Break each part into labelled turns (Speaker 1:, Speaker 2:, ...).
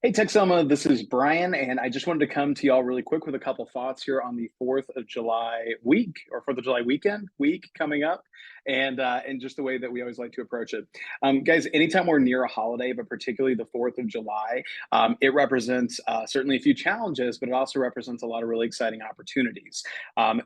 Speaker 1: Hey, Texoma, this is Brian, and I just wanted to come to y'all really quick with a couple thoughts here on the 4th of July week or 4th of July week coming up, and just the way that we always like to approach it. Guys, anytime we're near a holiday, but particularly the 4th of July, it represents certainly a few challenges, but it also represents a lot of really exciting opportunities.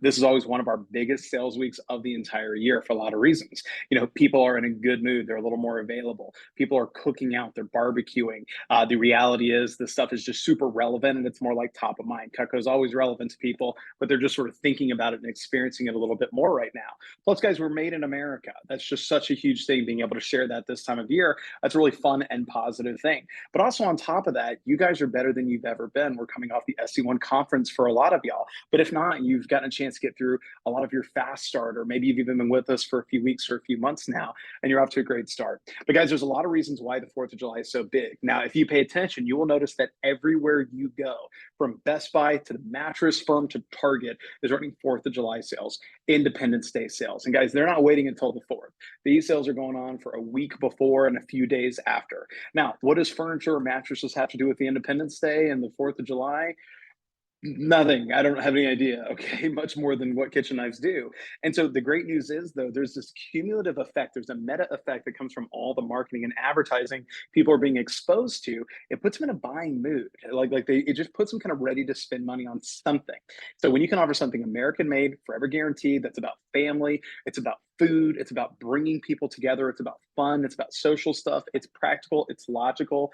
Speaker 1: This is always one of our biggest sales weeks of the entire year for a lot of reasons. You know, people are in a good mood, they're a little more available, people are cooking out, they're barbecuing. The reality is this stuff is just super relevant and it's more like top of mind. Cutco is always relevant to people, but they're just sort of thinking about it and experiencing it a little bit more right now. Plus, guys, we're made in America. That's just such a huge thing. Being able to share that this time of year, that's a really fun and positive thing. But also on top of that, you guys are better than you've ever been. We're coming off the SC1 conference for a lot of y'all. But if not, you've gotten a chance to get through a lot of your fast start, or maybe you've even been with us for a few weeks or a few months now, and you're off to a great start. But guys, there's a lot of reasons why the 4th of July is so big. Now, if you pay attention, you will notice that everywhere you go, from Best Buy to the mattress firm to Target, is running 4th of July sales, Independence Day sales. And guys, they're not waiting until the 4th. These sales are going on for a week before and a few days after. Now, what does furniture or mattresses have to do with the Independence Day and the 4th of July? Nothing. I don't have any idea. Okay. Much more than what kitchen knives do. And so the great news is, though, there's this cumulative effect. There's a meta effect that comes from all the marketing and advertising people are being exposed to. It puts them in a buying mood. It just puts them kind of ready to spend money on something. So when you can offer something American made, forever guaranteed, that's about family, it's about food, it's about bringing people together, it's about fun, it's about social stuff, it's practical, it's logical,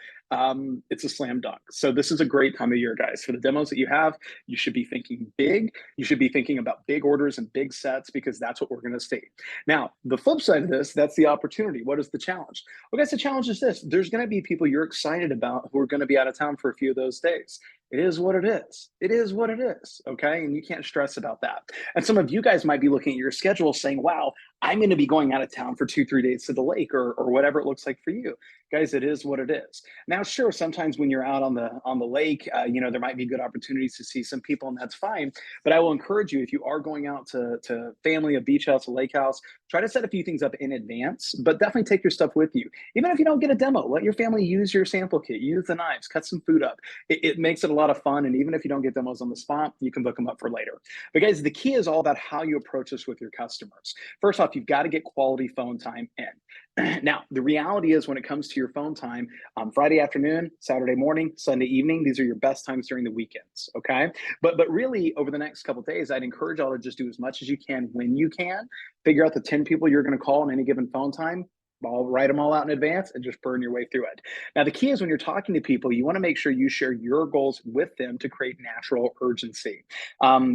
Speaker 1: it's a slam dunk. So this is a great time of year, guys. For the demos that you have, you should be thinking big. You should be thinking about big orders and big sets, because that's what we're going to see. Now, the flip side of this, that's the opportunity. What is the challenge? Well, guys, the challenge is this. There's going to be people you're excited about who are going to be out of town for a few of those days. It is what it is. It is what it is. Okay. And you can't stress about that. And some of you guys might be looking at your schedule saying, wow, I'm going to be going out of town for 2, 3 days to the lake, or whatever it looks like for you. Guys, it is what it is. Now, sure, sometimes when you're out on the lake, there might be good opportunities to see some people, and that's fine. But I will encourage you, if you are going out to family, a beach house, a lake house, try to set a few things up in advance, but definitely take your stuff with you. Even if you don't get a demo, let your family use your sample kit, use the knives, cut some food up. It makes it a lot of fun. And even if you don't get demos on the spot, you can book them up for later. But guys, the key is all about how you approach this with your customers. First off, you've got to get quality phone time in. Now, the reality is, when it comes to your phone time, Friday afternoon, Saturday morning, Sunday evening, these are your best times during the weekends. Okay. But really, over the next couple of days, I'd encourage y'all to just do as much as you can when you can. Figure out the 10 people you're going to call in any given phone time. I'll write them all out in advance and just burn your way through it. Now, the key is, when you're talking to people, you want to make sure you share your goals with them to create natural urgency.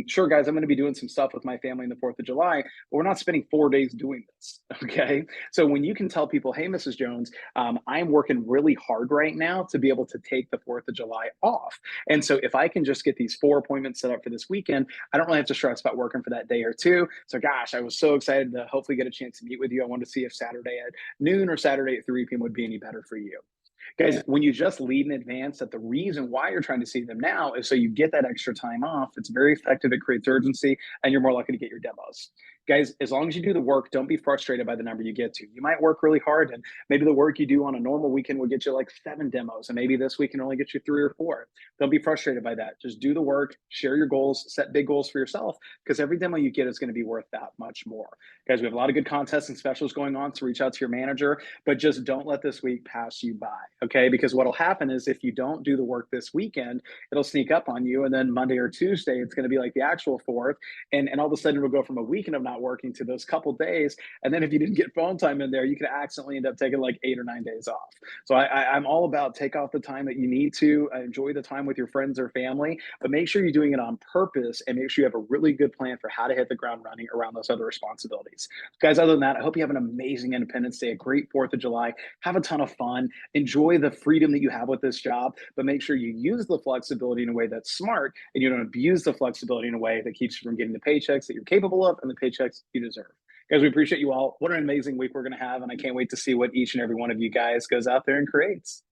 Speaker 1: Sure, guys, I'm going to be doing some stuff with my family on the 4th of July, but we're not spending 4 days doing this. Okay. So when you can tell people, hey, Mrs. Jones, I'm working really hard right now to be able to take the 4th of July off. And so if I can just get these 4 appointments set up for this weekend, I don't really have to stress about working for that day or two. So gosh, I was so excited to hopefully get a chance to meet with you. I wanted to see if Saturday at noon or Saturday at 3 p.m. would be any better for you. Guys, when you just lead in advance that the reason why you're trying to see them now is so you get that extra time off, it's very effective. It creates urgency, and you're more likely to get your demos. Guys, as long as you do the work, don't be frustrated by the number you get to. You might work really hard, and maybe the work you do on a normal weekend will get you like 7 demos, and maybe this weekend only get you 3 or 4. Don't be frustrated by that. Just do the work, share your goals, set big goals for yourself, because every demo you get is going to be worth that much more. Guys, we have a lot of good contests and specials going on, so reach out to your manager, but just don't let this week pass you by. Okay, because what'll happen is, if you don't do the work this weekend, it'll sneak up on you, and then Monday or Tuesday, it's going to be like the actual 4th, and all of a sudden it'll go from a weekend of not working to those couple days, and then if you didn't get phone time in there, you could accidentally end up taking like 8 or 9 days off. So I'm all about take off the time that you need to, enjoy the time with your friends or family, but make sure you're doing it on purpose, and make sure you have a really good plan for how to hit the ground running around those other responsibilities. Guys, other than that, I hope you have an amazing Independence Day, a great 4th of July, have a ton of fun, enjoy the freedom that you have with this job, but make sure you use the flexibility in a way that's smart, and you don't abuse the flexibility in a way that keeps you from getting the paychecks that you're capable of and the paychecks you deserve. Guys, we appreciate you all. What an amazing week we're going to have, and I can't wait to see what each and every one of you guys goes out there and creates.